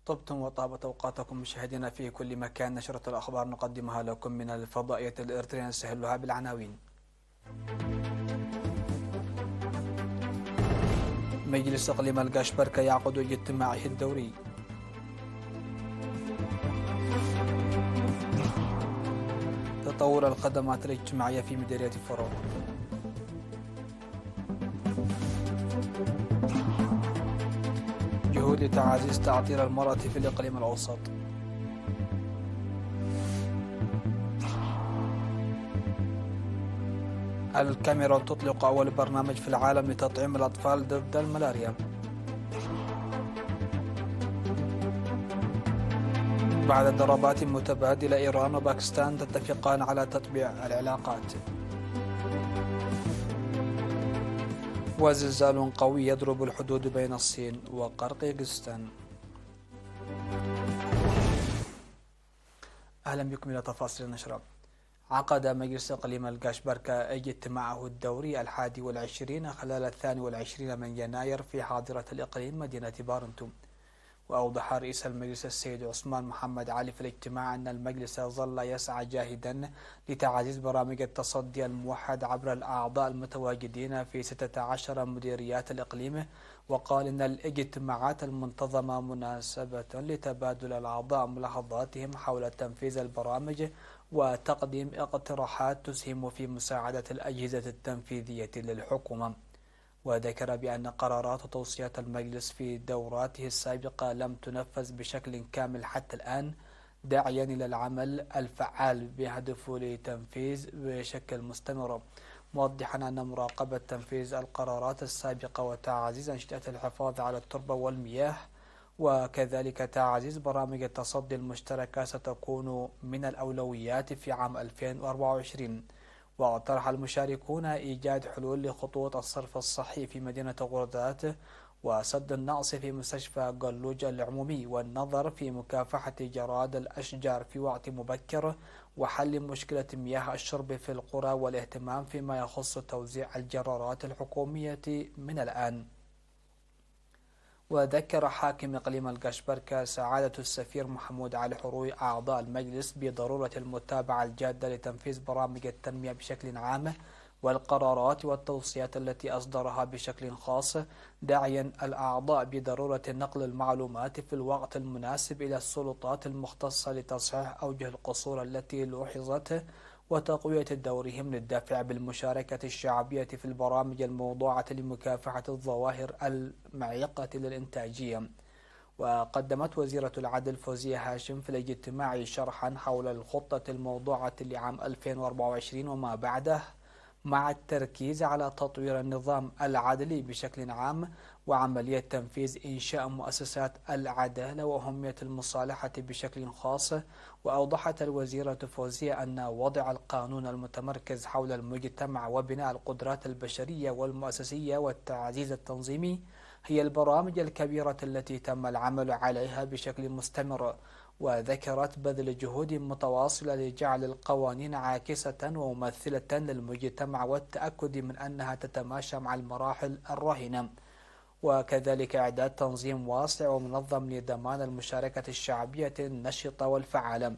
طبتم وطابت أوقاتكم مشاهدينا في كل مكان. نشرة الأخبار نقدمها لكم من الفضائية الإريترية، نسهلها بالعناوين. مجلس إقليم القشبركة يعقد اجتماعه الدوري. تطور الخدمات الاجتماعية في مديرية فرو. جهود لتعزيز تعطيل المرأة في الإقليم الأوسط. الكاميرون تطلق أول برنامج في العالم لتطعيم الأطفال ضد الملاريا. بعد ضربات متبادلة، إيران وباكستان تتفقان على تطبيع العلاقات. وزلزال قوي يضرب الحدود بين الصين وقرقيزستان. أهلا بكم إلى تفاصيل النشرة. عقد مجلس إقليم القشبركة اجتماعه الدوري 21 خلال 22 من يناير في حاضرة الإقليم مدينة بارنتو. وأوضح رئيس المجلس السيد عثمان محمد علي في الاجتماع أن المجلس ظل يسعى جاهدا لتعزيز برامج التصدي الموحد عبر الأعضاء المتواجدين في 16 مديريات الإقليم. وقال إن الاجتماعات المنتظمة مناسبة لتبادل الأعضاء ملاحظاتهم حول تنفيذ البرامج وتقديم اقتراحات تسهم في مساعدة الأجهزة التنفيذية للحكومة. وذكر بأن قرارات وتوصيات المجلس في دوراته السابقة لم تنفذ بشكل كامل حتى الآن، داعيا إلى العمل الفعال بهدف لتنفيذ بشكل مستمر، موضحا أن مراقبة تنفيذ القرارات السابقة وتعزيز أنشطة الحفاظ على التربة والمياه وكذلك تعزيز برامج التصدي المشتركة ستكون من الأولويات في عام 2024. واقترح المشاركون إيجاد حلول لخطوط الصرف الصحي في مدينة غردات وسد النقص في مستشفى قلوج العمومي، والنظر في مكافحة جراد الأشجار في وقت مبكر، وحل مشكلة مياه الشرب في القرى، والاهتمام فيما يخص توزيع الجرارات الحكومية من الآن. وذكر حاكم إقليم القشبركة سعادة السفير محمود علي حروي أعضاء المجلس بضرورة المتابعة الجادة لتنفيذ برامج التنمية بشكل عام والقرارات والتوصيات التي أصدرها بشكل خاص، داعيا الأعضاء بضرورة نقل المعلومات في الوقت المناسب إلى السلطات المختصة لتصحيح أوجه القصور التي لوحظت وتقوية دورهم للدفع بالمشاركة الشعبية في البرامج الموضوعة لمكافحة الظواهر المعيقة للإنتاجية. وقدمت وزيرة العدل فوزية هاشم في الاجتماع شرحا حول الخطة الموضوعة لعام 2024 وما بعده، مع التركيز على تطوير النظام العدلي بشكل عام وعملية تنفيذ إنشاء مؤسسات العدالة وأهمية المصالحة بشكل خاص. وأوضحت الوزيرة فوزية أن وضع القانون المتمركز حول المجتمع وبناء القدرات البشرية والمؤسسية والتعزيز التنظيمي هي البرامج الكبيرة التي تم العمل عليها بشكل مستمر. وذكرت بذل جهود متواصلة لجعل القوانين عاكسة وممثلة للمجتمع والتأكد من أنها تتماشى مع المراحل الراهنة، وكذلك إعداد تنظيم واسع ومنظم لضمان المشاركة الشعبية النشطة والفعالة،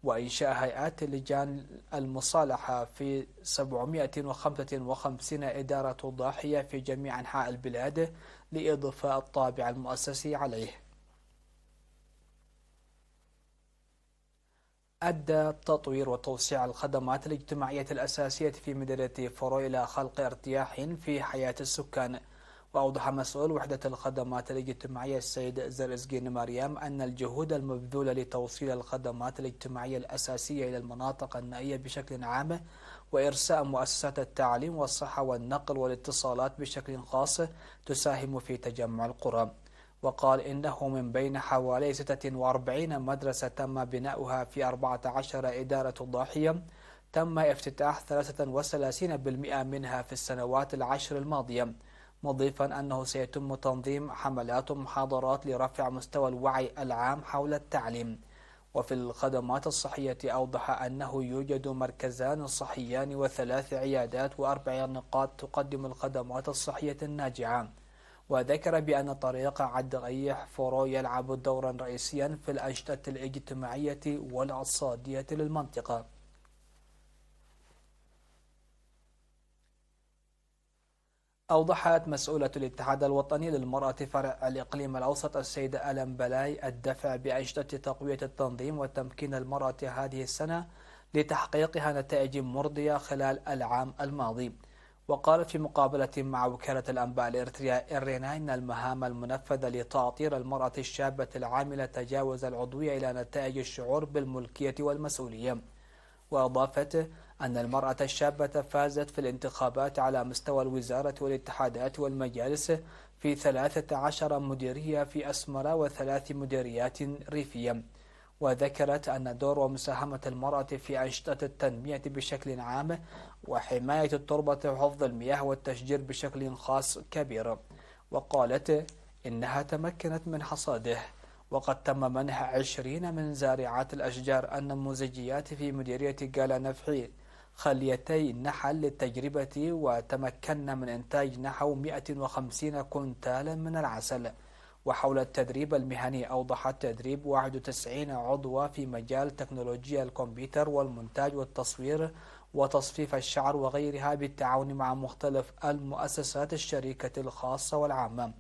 وإنشاء هيئات لجان المصالحة في 755 إدارة ضاحية في جميع أنحاء البلاد لإضفاء الطابع المؤسسي عليه. أدى تطوير وتوسيع الخدمات الاجتماعية الأساسية في مدينة فرو إلى خلق ارتياح في حياة السكان. وأوضح مسؤول وحدة الخدمات الاجتماعية السيد زرزقين مريم أن الجهود المبذولة لتوصيل الخدمات الاجتماعية الأساسية إلى المناطق النائية بشكل عام وإرساء مؤسسات التعليم والصحة والنقل والاتصالات بشكل خاص تساهم في تجمع القرى. وقال إنه من بين حوالي 46 مدرسة تم بناؤها في 14 إدارة ضاحية، تم افتتاح 33% منها في السنوات العشر الماضية، مضيفا أنه سيتم تنظيم حملات ومحاضرات لرفع مستوى الوعي العام حول التعليم. وفي الخدمات الصحية أوضح أنه يوجد مركزان صحيان و3 عيادات و4 نقاط تقدم الخدمات الصحية الناجعة. وذكر بأن طريق عد ريح فورو يلعب دورا رئيسيا في الأنشطة الاجتماعية والاقتصادية للمنطقة. أوضحت مسؤولة الاتحاد الوطني للمرأة فرع الإقليم الأوسط السيدة ألم بلاي الدفع بأنشطة تقوية التنظيم وتمكين المرأة هذه السنة لتحقيقها نتائج مرضية خلال العام الماضي. وقالت في مقابلة مع وكالة الأنباء الإريترية إرينا إن المهام المنفذة لتأطير المرأة الشابة العاملة تجاوز العضوية إلى نتائج الشعور بالملكية والمسؤولية. وأضافت أن المرأة الشابة فازت في الانتخابات على مستوى الوزارة والاتحادات والمجالس في 13 مديرية في أسمرة و3 مديريات ريفية. وذكرت أن دور ومساهمة المرأة في أنشطة التنمية بشكل عام وحماية التربة وحفظ المياه والتشجير بشكل خاص كبير. وقالت إنها تمكنت من حصاده، وقد تم منح 20 من زارعات الأشجار النموذجيات في مديرية قالا نفحي خليتي النحل للتجربة، وتمكنا من إنتاج نحو 150 كنتالا من العسل. وحول التدريب المهني، أوضحت تدريب 91 عضوة في مجال تكنولوجيا الكمبيوتر والمونتاج والتصوير وتصفيف الشعر وغيرها بالتعاون مع مختلف المؤسسات الشركة الخاصة والعامة.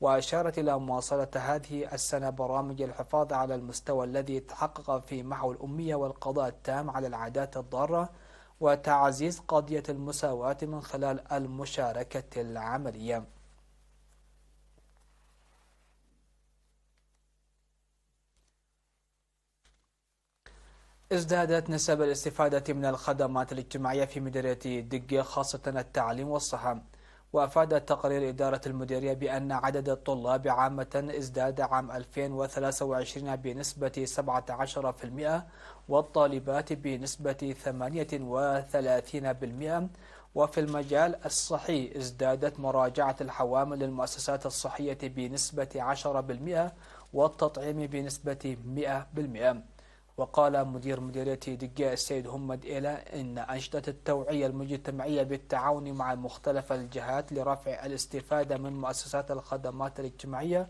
وأشارت إلى مواصلة هذه السنة برامج الحفاظ على المستوى الذي تحقق في محو الأمية والقضاء التام على العادات الضارة وتعزيز قضية المساواة من خلال المشاركة العملية. ازدادت نسب الاستفادة من الخدمات الاجتماعية في مديرية دقة خاصة التعليم والصحة. وأفاد تقرير إدارة المديرية بأن عدد الطلاب عامة ازداد عام 2023 بنسبة 17% والطالبات بنسبة 38%. وفي المجال الصحي ازدادت مراجعة الحوامل للمؤسسات الصحية بنسبة 10% والتطعيم بنسبة 100%. وقال مدير مديرية دقة السيد همد إيلا إن أنشطة التوعية المجتمعية بالتعاون مع مختلف الجهات لرفع الاستفادة من مؤسسات الخدمات الاجتماعية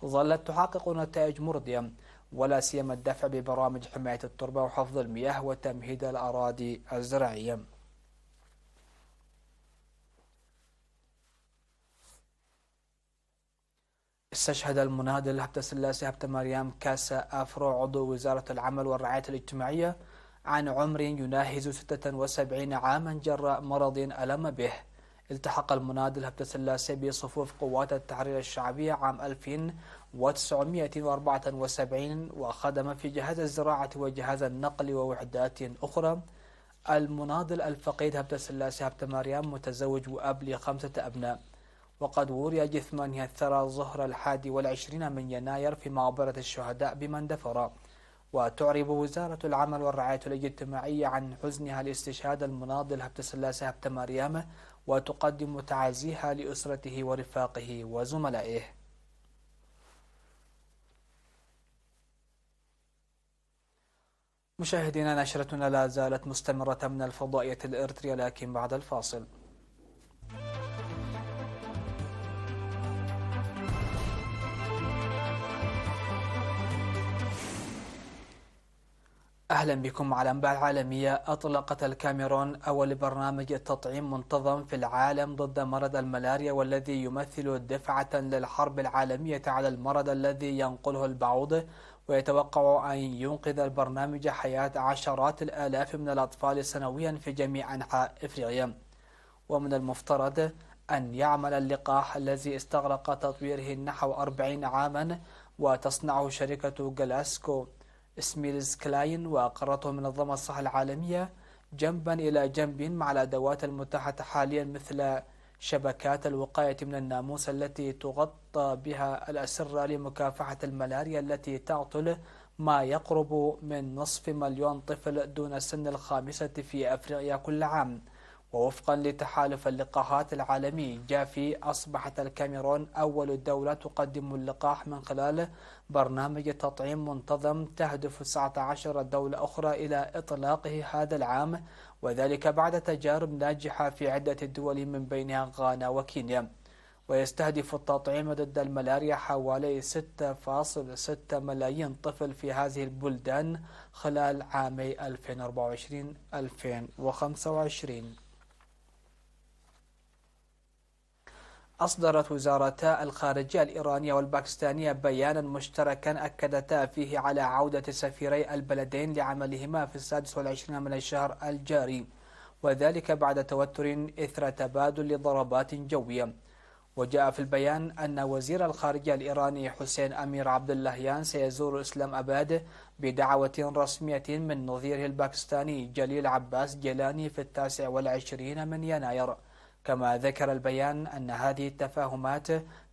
ظلت تحقق نتائج مرضية، ولا سيما الدفع ببرامج حماية التربة وحفظ المياه وتمهيد الأراضي الزراعية. استشهد المناضل هبت سلاسي هبت مريم كاسا أفرو عضو وزارة العمل والرعاية الاجتماعية عن عمر يناهز 76 عاما جراء مرض ألم به. التحق المناضل هبت سلاسي بصفوف قوات التحرير الشعبية عام 1974 وخدم في جهاز الزراعة وجهاز النقل ووحدات أخرى. المناضل الفقيد هبت سلاسي هبت مريم متزوج وأب ل5 أبناء، وقد وري جثمانها الثرى ظهر 21 من يناير في مقبرة الشهداء بمندفرة. وتعرب وزارة العمل والرعاية الاجتماعية عن حزنها لاستشهاد المناضل هبت سلاسي هبت مريم، وتقدم تعازيها لأسرته ورفاقه وزملائه. مشاهدينا، نشرتنا لا زالت مستمرة من الفضائية الإريترية، لكن بعد الفاصل. أهلا بكم على أنباء العالمية. أطلقت الكاميرون أول برنامج تطعيم منتظم في العالم ضد مرض الملاريا، والذي يمثل دفعة للحرب العالمية على المرض الذي ينقله البعوض. ويتوقع أن ينقذ البرنامج حياة عشرات الآلاف من الأطفال سنويا في جميع أنحاء إفريقيا. ومن المفترض أن يعمل اللقاح الذي استغرق تطويره نحو 40 عاما وتصنعه شركة جلاسكو سميلز كلاين وأقرته منظمة الصحة العالمية جنبا إلى جنب مع الأدوات المتاحة حاليا مثل شبكات الوقاية من الناموس التي تغطى بها الأسرة لمكافحة الملاريا التي تقتل ما يقرب من 500,000 طفل دون سن 5 في أفريقيا كل عام. ووفقا لتحالف اللقاحات العالمي جافي، أصبحت الكاميرون أول دولة تقدم اللقاح من خلال برنامج تطعيم منتظم، تهدف 19 دولة أخرى إلى إطلاقه هذا العام، وذلك بعد تجارب ناجحة في عدة دول من بينها غانا وكينيا. ويستهدف التطعيم ضد الملاريا حوالي 6.6 ملايين طفل في هذه البلدان خلال عامي 2024-2025. أصدرت وزارتا الخارجية الإيرانية والباكستانية بيانا مشتركا أكدتا فيه على عودة سفيري البلدين لعملهما في 26 من الشهر الجاري، وذلك بعد توتر إثر تبادل ضربات جوية. وجاء في البيان أن وزير الخارجية الإيراني حسين أمير عبد اللهيان سيزور إسلام أباد بدعوة رسمية من نظيره الباكستاني جليل عباس جيلاني في 29 من يناير. كما ذكر البيان أن هذه التفاهمات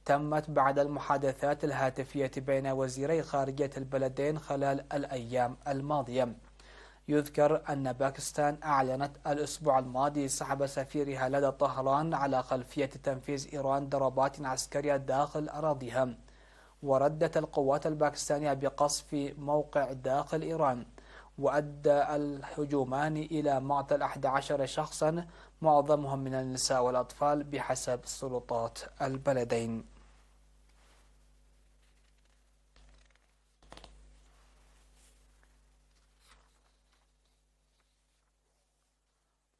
تمت بعد المحادثات الهاتفية بين وزيري خارجية البلدين خلال الأيام الماضية. يذكر أن باكستان أعلنت الأسبوع الماضي سحب سفيرها لدى طهران على خلفية تنفيذ إيران ضربات عسكرية داخل أراضيها. وردت القوات الباكستانية بقصف موقع داخل إيران، وأدى الهجومان إلى معطل 11 شخصا معظمهم من النساء والأطفال بحسب سلطات البلدين.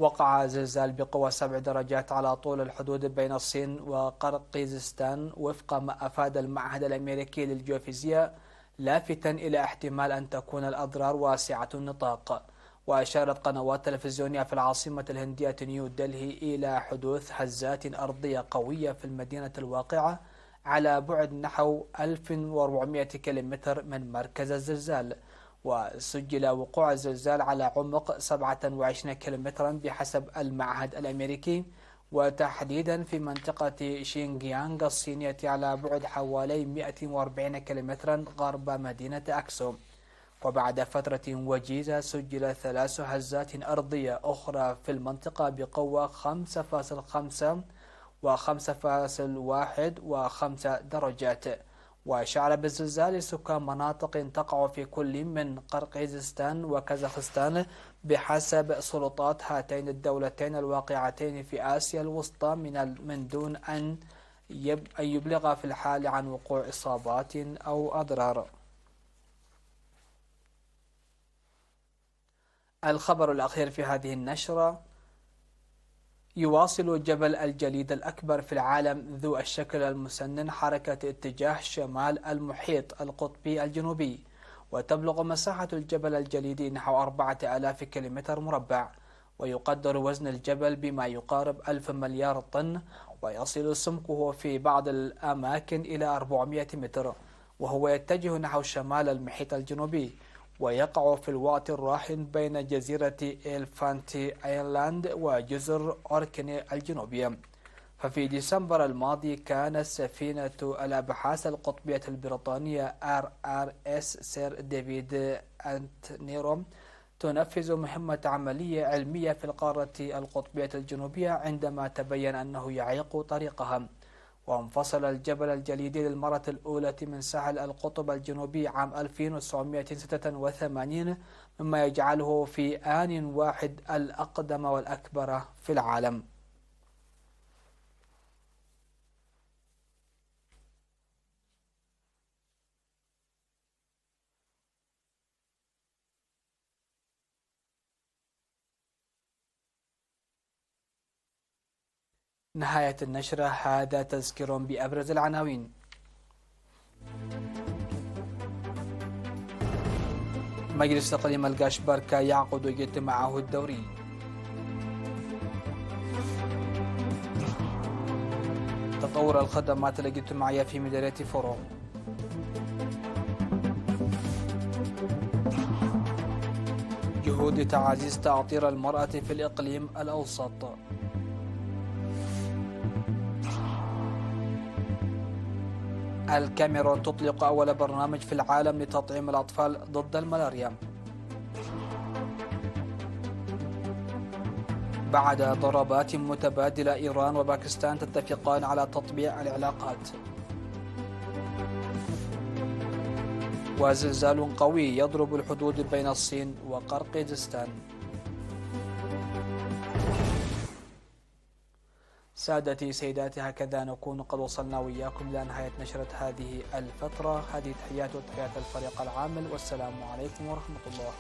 وقع زلزال بقوة 7 درجات على طول الحدود بين الصين وقرقيزستان وفق ما أفاد المعهد الأمريكي للجيوفيزياء، لافتا إلى احتمال أن تكون الأضرار واسعة النطاق. وأشارت قنوات تلفزيونية في العاصمة الهندية نيو دلهي إلى حدوث هزات أرضية قوية في المدينة الواقعة على بعد نحو 1400 كيلومتر من مركز الزلزال. وسجل وقوع الزلزال على عمق 27 كيلومترا بحسب المعهد الأمريكي، وتحديدا في منطقة شينجيانغ الصينية على بعد حوالي 140 كيلومترا غرب مدينة أكسو. وبعد فترة وجيزة سجل 3 هزات أرضية أخرى في المنطقة بقوة 5.5 و5.1 و5 درجات. وشعر بالزلزال سكان مناطق تقع في كل من قرقيزستان وكازاخستان بحسب سلطات هاتين الدولتين الواقعتين في آسيا الوسطى من دون أن يبلغ في الحال عن وقوع إصابات أو أضرار. الخبر الأخير في هذه النشرة: يواصل جبل الجليد الأكبر في العالم ذو الشكل المسنن حركة اتجاه شمال المحيط القطبي الجنوبي، وتبلغ مساحة الجبل الجليدي نحو 4000 كيلومتر مربع، ويقدر وزن الجبل بما يقارب 1000 مليار طن، ويصل سمكه في بعض الأماكن إلى 400 متر، وهو يتجه نحو شمال المحيط الجنوبي، ويقع في الوقت الراهن بين جزيرة إلفانتي آيلاند وجزر أوركني الجنوبية. ففي ديسمبر الماضي كانت سفينة الأبحاث القطبية البريطانية RRS سير ديفيد أنتنيروم تنفذ مهمة عملية علمية في القارة القطبية الجنوبية عندما تبين أنه يعيق طريقها. وانفصل الجبل الجليدي للمرة الأولى من ساحل القطب الجنوبي عام 1986، مما يجعله في آن واحد الأقدم والأكبر في العالم. نهاية النشرة. هذا تذكير بأبرز العناوين. مجلس إقليم القشبركة يعقد اجتماعه الدوري. تطور الخدمات الاجتماعية في مديرية فورو. جهود تعزيز تعطير المرأة في الإقليم الأوسط. الكاميرون تطلق أول برنامج في العالم لتطعيم الأطفال ضد الملاريا. بعد ضربات متبادلة إيران وباكستان تتفقان على تطبيع العلاقات. وزلزال قوي يضرب الحدود بين الصين وقرقيزستان. سادتي سيداتي، هكذا نكون قد وصلنا وإياكم إلى نهاية نشرة هذه الفترة. هذه تحيات وتحيات الفريق العامل، والسلام عليكم ورحمة الله.